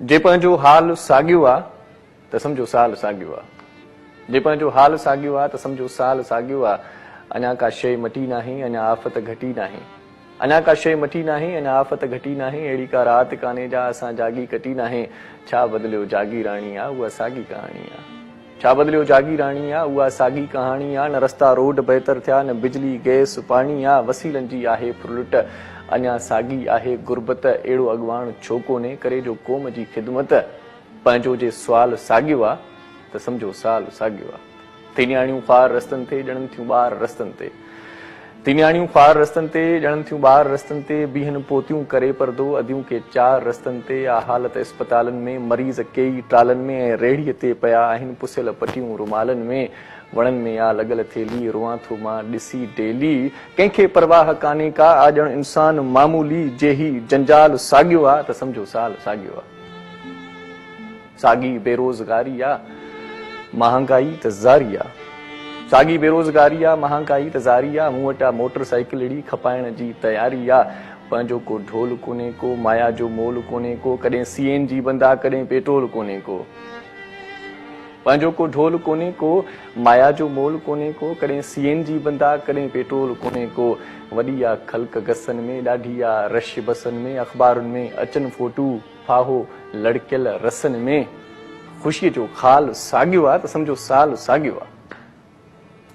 जे पंहिंजो हाल साॻियो आहे त सम्झो साल साॻियो आहे। जे पंहिंजो हाल साॻियो आहे त सम्झो साल साॻियो आहे। अञा का शइ मटी नाहे, अञा आफ़त घटी नाहे। अञा का शइ मटी नाहे, अञा आफ़त घटी नाहे। अहिड़ी का राति कान्हे जा असां जागी कटी नाहे। छा बदिलियो जागी राणी आहे, उहा साॻी कहाणी आहे। छा बदिलियो जागी राणी आहे, उहा साॻी कहाणी आहे। न रस्ता रोड बहितर थिया, न बिजली गैस पाणी आहे। वसीलनि जी आहे फुरलुट, अञा साॻी आहे गुरबत। अहिड़ो अॻवान छो कोन्हे करे जो क़ौम जी ख़िदमत। पंहिंजो जे सुवाल साॻियो आहे त सम्झो साल साॻियो आहे। तिनियाणियूं ख़्वार रस्तनि ते ॼणनि थियूं ॿार रस्तनि ते। तिनियाणियूं ख़्वार रस्तनि ते ॼणनि थियूं ॿार रस्तनि ते। बीहनि पोतियूं करे परदो अदियूं के चार रस्तनि ते। आ हालत अस्पतालनि में, मरीज़ कई ट्रालनि में ऐं रेड़ीअ ते पिया आहिनि पुसियल पटियूं रुमालनि में। वणनि में आ लॻल थेली, रुआं थो मां ॾिसी डेली। कंहिंखे परवाह कान्हे का, आ ॼण इंसान मामूली। जे ही जंजाल साॻियो आहे त सम्झो साल साॻियो आहे। साॻी बेरोज़गारी आहे, महांगाई त ज़ारी आहे। साॻी बेरोज़गारी आहे, महांगाई त ज़ारी आहे। मूं वटि मोटरसाइकिल अहिड़ी खपाइण जी तयारी आहे। पंहिंजो को ढोल कोन्हे को, माया जो मोल कोन्हे को। कॾहिं CNG बंदि आहे, कॾहिं पेट्रोल कोन्हे को। पंहिंजो को ढोल कोन्हे को, माया जो मोल कोन्हे को। कॾहिं CNG बंदि आहे, कॾहिं पेट्रोल कोन्हे को। वॾी आहे ख़ल्क़ गसनि में, ॾाढी आहे रश बसनि में। अख़बारुनि में अचनि फोटू फाहो लड़कियल रसनि में। ख़ुशीअ जो ख़ाल साॻियो आहे त सम्झो साल साॻियो आहे।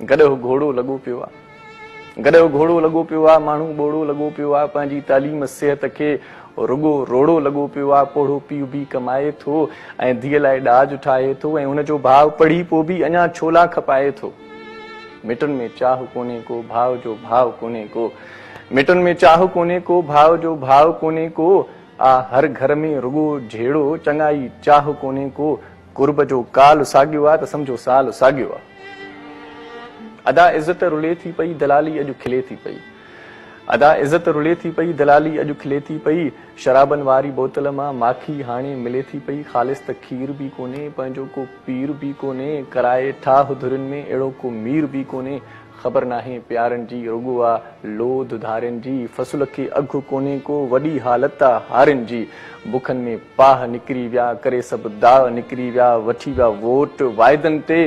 गॾो घोड़ो लॻो पियो आहे, गॾो घोड़ो लॻो पियो आहे। माण्हू ॿोड़ो लॻो पियो आहे। पंहिंजी तालीम सिहत खे रुगो रोड़ो लॻो पियो आहे। पोड़ो पीउ बि कमाए थो ऐं धीअ लाइ ॾाज ठाहे थो ऐं हुनजो भाउ पढ़ी पोइ बि अञा छोला खपाए थो। मिटनि में चाह कोन्हे को, भाव जो भाव कोन्हे को। मिटनि में चाह कोन्हे को, भाव जो भाव कोन्हे को। आ हर घर में रुगो झेड़ो, चङाई चाह कोन्हे को। कुर्ब जो काल साॻियो आहे त सम्झो साल साॻियो आहे। अदा इज़त रुले थी पई, दलाली अॼु खिले थी पई। अदा इज़त रुले थी पई, दलाली अॼु खिले थी पई। शराबनि वारी बोतल मां माखी हाणे मिले थी पई। ख़ालिस त खीर बि कोन्हे, पंहिंजो को पीर बि कोन्हे। कराए ठाह धुरियुनि में अहिड़ो को मीर बि कोन्हे। ख़बर नाहे प्यारनि जी, रुगो आहे लोध धारियुनि जी। फ़सुल खे अघु कोन्हे को, वॾी हालत आहे हारियुनि जी। बुखनि में पाह निकिरी विया, करे सभु दाह निकिरी विया। वठी विया वोट वाइदनि ते,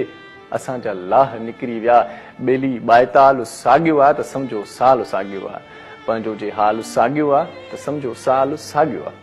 असांजा लाह निकिरी विया। ॿेली ॿाएताल साॻियो आहे त सम्झो साल साॻियो आहे। पंहिंजो जे हाल साॻियो आहे त सम्झो साल साॻियो आहे।